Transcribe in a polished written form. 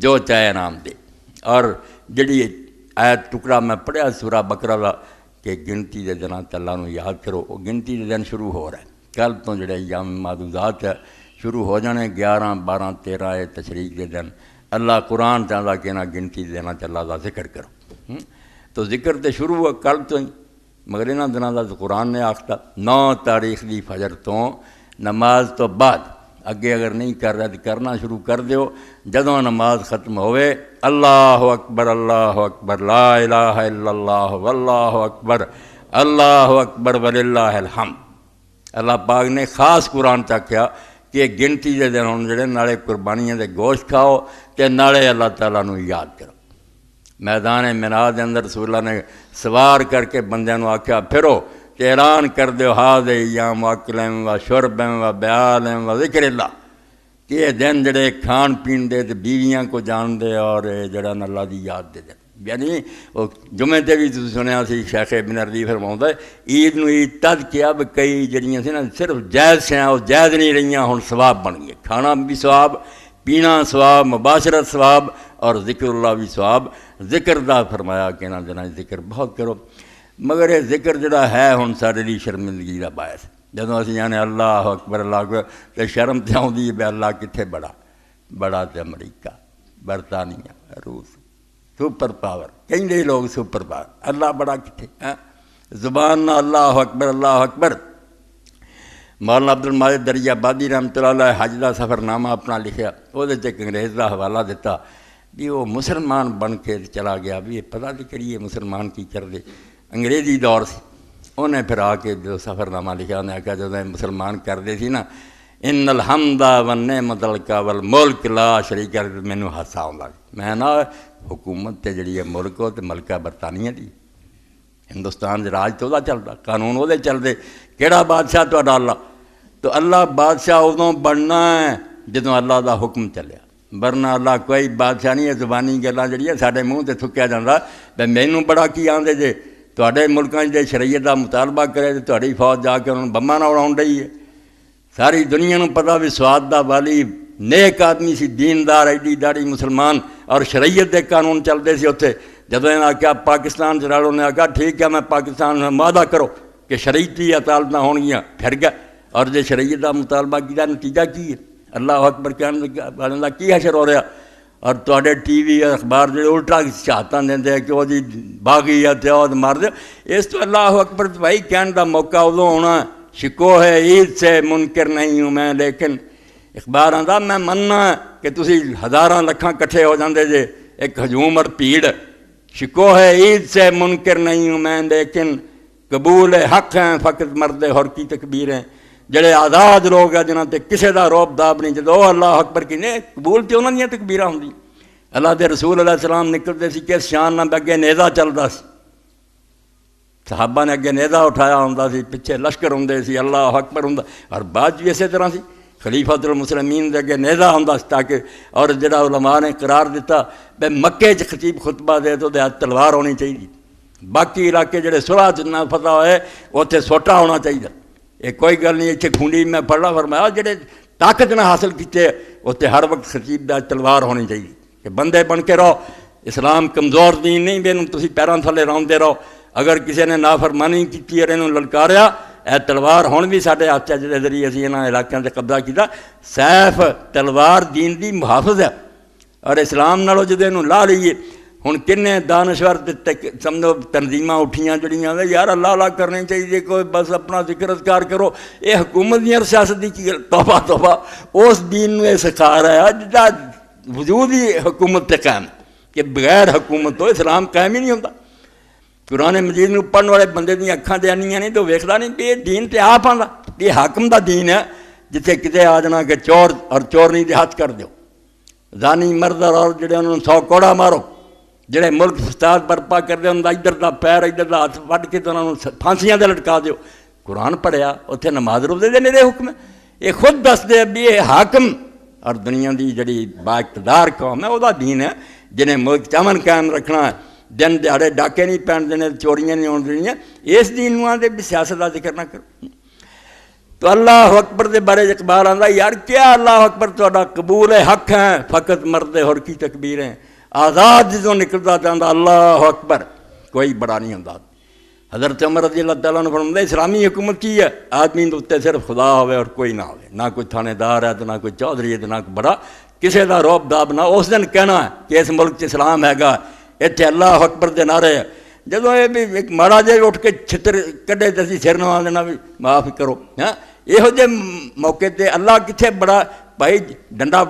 جو چاہے انعام دے۔ اور جڑی آیت ٹکڑا میں پڑھیا سورہ بقرہ دا کہ گنتی دے دناں تے اللہ نو یاد کرو، وہ گنتی دے دن شروع ہو رہا ہے، کل تو جڑے ایام معدودات ہے شروع ہو جانے، 11 12 13 تشریق دے دن۔ اللہ قرآن چاہتا کہ نہ گنتی دے دناں تے اللہ دا ذکر کرو، تو ذکر تے شروع ہوا کل تو ہی، مگر انہاں دناں دا قرآن نے آختا 9 تاریخ دی فجر تو نماز تو بعد، اگے اگر نہیں کر رہے تو کرنا شروع کر دیو۔ جدوں نماز ختم ہوئے اللہ اکبر لا الہ الا اللہ واللہ اکبر وللہ الحمد۔ اللہ پاک نے خاص قرآن چاکیا کہ گنتی دے دن ہوں جڑے نالے قربانیاں دے گوشت کھاؤ تے نالے اللہ تعالیٰ نو یاد کرو۔ میدان مینا دے اندر رسول اللہ نے سوار کر کے بندیاں نو آکھیا پھرو تے اعلان کر دیو ہاذ ایام اکلم و شربم و بیالم و ذکر اللہ، کہ یہ دن جڑے کھان پین دے تے بیویاں کو جان دے اور جڑا اللہ دی یاد دے دن۔ یعنی وہ جمعے تے بھی تسی سنیا سی شیخ ابن عربی فرماؤندا ہے عید نو عید تد کیا بھی کئی جڑیاں سی نا صرف جائز سے وہ جائز نہیں رہیاں، ہن ثواب بن گئے، کھانا بھی ثواب، پینا ثواب، مباشرت ثواب اور ذکر اللہ بھی ثواب۔ ذکر دا فرمایا کہ نا جنا ذکر بہت کرو، مگر یہ ذکر جڑا ہے ہن سارے لیے شرمندگی دا باعث۔ جدوں اسی جانے اللہ اکبر تے شرم تے آؤندی ہے بھی اللہ کتھے بڑا تے امریکہ، برطانیہ، روس، سپر پاور، کہیں لوگ سپر پاور، اللہ بڑا کتھے، زبان نہ اللہ اکبر۔ مولانا عبد الماجد دریا آبادی رحمۃ اللہ علیہ حج دا سفر نامہ اپنا لکھیا، وہ ایک انگریز دا حوالہ دیتا بھی وہ مسلمان بن کے چلا گیا، بھی یہ پتہ نہیں کریے مسلمان کی کر دے، انگریزی دور سے انہیں پھر آ کے جو سفر نامہ لکھا، انہیں کہا جب مسلمان کر دے سی نا ان الحمد والنعمت لک والملک لا شریک لہ، مینوں ہاسا آਉਂدا، میں نا حکومت تے جڑی ہے ملک تے ملکہ برطانیہ دی، ہندوستان دے راج تو وہ چلتا، قانون وہ چلتے، کیڑا بادشاہ تہاڈا اللہ؟ تو اللہ بادشاہ ادوں بننا ہے جدوں اللہ دا حکم چلیا، ورنہ اللہ کوئی بادشاہ نہیں ہے۔ زبانی گلاں جڑیاں ساڈے منہ تے تھکیا جاندا تے مینوں بڑا کی آندے جے تہاڈے ملکاں دے شریعت دا مطالبہ کرے تے تہاڈی فوج جا کے انہوں بماں نال اڑاؤن ڈئی ہے۔ ساری دنیا نو پتہ بھی سواد دا والی نیک آدمی سی، دیندار، ایڈی داڑھی مسلمان، اور شریعت دے قانون چلتے سی اتنے۔ جدوں انہیں آخیا پاکستان چلا لو، انہیں آخیا ٹھیک ہے میں پاکستان میں معاہدہ کرو کہ شریعتی عدالت ہون گیاں، پھر گیا۔ اور جے شریعت دا مطالبہ کیا نتیجہ کی ہے؟ اللہ اکبر کہنے کا کی حشر ہو رہا، اور تواڈے ٹی وی اخبار جڑے الٹا چاہتاں دیندے ہیں کہ وہ جی باغی ہے تے اور مار دے۔ اس تو اللہ اکبر بھائی کہنے کا موقع ادوں ہونا، شکو ہے عید سے منکر نہیں ہوں میں، لیکن اخبار آندا میں مننا کہ تسی ہزاراں لکھاں کٹھے ہو جاندے جے ایک ہجوم اور بھیڑ، شکو ہے عید سے منکر نہیں ہوں میں، لیکن قبول حق ہیں فقط مرد حر کی تکبیریں۔ جڑے آزاد لوگ ہیں جنہاں تے کسے دا روب داب نہیں، جدو اللہ اکبر کی نے قبول تے انہاں دیاں تکبیراں ہوندی۔ اللہ دے رسول علیہ السلام نکلتے سی کس شان نال اگے نیزہ چلدا سی، صحابہ نے اگے نیزہ اٹھایا ہوندا سی، پیچھے لشکر ہوندے سی، اللہ اکبر ہوندا، اور بعد بھی اسی طرح سی خلیفۃ المسلمین دے اگے نیزہ ہوندا سی، تاکہ اور جڑا علماء نے قرار دیتا بے مکے چ خطیب خطبہ دے تو دے ہاتھ تلوار ہونی چاہیے، باقی علاقے جڑے صلح جنہ فتح ہوئے اوتھے سوٹا ہونا چاہیے۔ یہ کوئی گل نہیں، اتنے کھونڈی میں پڑھنا فرمایا جڑے طاقت نہ حاصل کیتے اتنے ہر وقت خطیب دا تلوار ہونی چاہیے کہ بندے بن کے رہو۔ اسلام کمزور دین نہیں بھی تسی پیراں تھلے راؤندے رہو، اگر کسی نے نافرمانی کی اور انہوں للکاریا، اے تلوار ہون بھی سارے ہاتھ جہاں ذریعے اسی انہاں علاقوں سے قبضہ کیتا۔ سیف تلوار دین دی محافظ ہے، اور اسلام نالوں جدے انہوں لا لیے ہوں کنے دانشور سمجھو تنظیماں اٹھیاں جڑیاں یار اللہ اللہ کرنے چاہیے، کوئی بس اپنا ذکر اذکار کرو۔ یہ حکومت دی اور سیاست دی کی توبہ توبہ اس دین نو یہ سکھا رہا ہے جدا وجود ہی حکومت تے قائم کہ بغیر حکومت تو اسلام قائم ہی نہیں ہوتا۔ قرآن مجید نو پڑھن والے بندے دی اکھاں تے آنیاں نہیں تو ویکھدا نہیں کہ یہ دین تے آپ آندا، یہ حاکم دا دین ہے جتھے کتے آ جانا کہ چور اور چورنی دے ہاتھ کر دیو، زانی مرد اور جڑے انہوں 100 کوڑا مارو، جڑے ملک فساد برپا کر دے انہوں ادھر دا پیر ادھر دا ہاتھ وڈ کے تو انہوں پھانسیاں دے لٹکا دیو۔ قرآن پڑھیا اتنے نماز روزے دے میرے حکم ہے، یہ خود دس دے بھی یہ حاکم اور دنیا دی جڑی با اقتدار قوم ہے وہ دا دین ہے جنہیں ملک امن قائم رکھنا ہے، دن دیہڑے ڈاکے نہیں پہن دینے، چوریاں نہیں ہون دینیاں، اس دین نو آندے بھی سیاست دا ذکر نہ کرو۔ تو اللہ اکبر دے بارے اقبال آتا یار کیا اللہ اکبر تہاڈا قبول حق ہے فقط مردے ہور کی تکبیریں آزاد جدوں نکلتا چاہتا اللہ اکبر کوئی بڑا نہیں ہوتا حضرت عمر رضی اللہ تعالیٰ نے فرمایا اسلامی حکومت کی ہے آدمی اتنے صرف خدا ہوئے اور کوئی نہ ہوئے نہ کوئی تھانے دار ہے تو نہ کوئی چودھری ہے تو نہ کوئی بڑا کسی کا روب داب نہ اس دن کہنا ہے کہ اس ملک اسلام ہے گا اتنے اللہ اکبر دے نعرے جدوں یہ بھی ایک ماڑا جہ اٹھ کے چھتر کڈے تو اسی سر نوا دینا بھی معاف کرو ہاں یہو جہ موقع تے اللہ کتنے بڑا بھائی ڈنڈا